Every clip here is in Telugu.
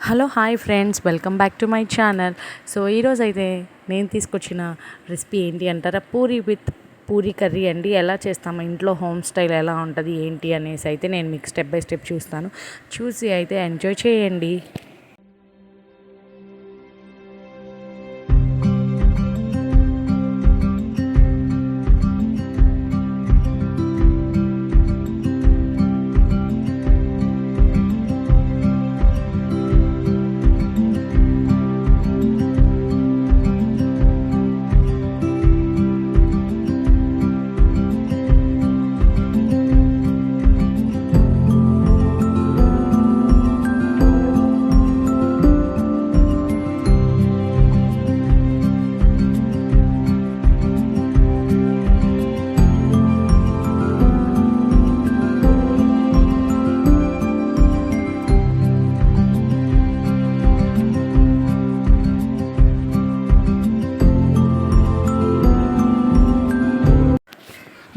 Hello hi friends, welcome back to my channel. So ఈరోజు అయితే నేను తీసుకొచ్చిన రెసిపీ ఏంటి అంటారా, పూరి విత్ పూరి కర్రీ అండి. ఎలా చేస్తాము ఇంట్లో, హోమ్ స్టైల్ ఎలా ఉంటుంది ఏంటి అనేసి అయితే నేను మీకు స్టెప్ బై స్టెప్ చూసి అయితే ఎంజాయ్ చేయండి.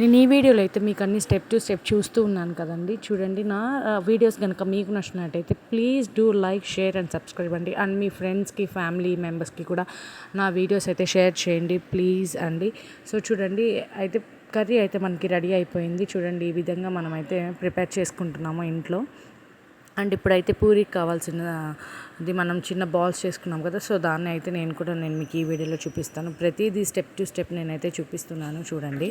నేను ఈ వీడియోలో అయితే మీకు అన్ని స్టెప్ టు స్టెప్ చూస్తూ ఉన్నాను కదండి. చూడండి, నా వీడియోస్ కనుక మీకు నచ్చినట్టయితే please do like, share and subscribe అండి. అండ్ మీ ఫ్రెండ్స్కి, ఫ్యామిలీ మెంబర్స్కి కూడా నా వీడియోస్ అయితే షేర్ చేయండి ప్లీజ్ అండి. సో చూడండి, అయితే కర్రీ అయితే మనకి రెడీ అయిపోయింది. చూడండి, ఈ విధంగా మనం అయితే ప్రిపేర్ చేసుకుంటున్నాము ఇంట్లో. అండ్ ఇప్పుడైతే పూరికి కావాల్సినది మనం చిన్న బాల్స్ చేసుకున్నాం కదా, సో దాన్ని అయితే నేను మీకు ఈ వీడియోలో చూపిస్తాను. ప్రతిదీ స్టెప్ టు స్టెప్ నేనైతే చూపిస్తున్నాను చూడండి.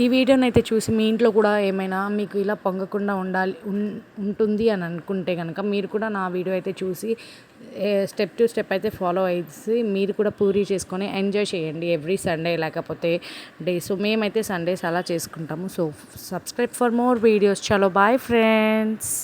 ఈ వీడియోని అయితే చూసి మీ ఇంట్లో కూడా ఏమైనా మీకు ఇలా పొంగకుండా ఉంటుంది అని అనుకుంటే కనుక మీరు కూడా నా వీడియో అయితే చూసి స్టెప్ టు స్టెప్ అయితే ఫాలో అయ్యి మీరు కూడా పూరీ చేసుకొని ఎంజాయ్ చేయండి ఎవ్రీ సండే లేకపోతే డే. సో మేమైతే సండేస్ అలా చేసుకుంటాము. So subscribe for more videos. చలో బాయ్ ఫ్రెండ్స్.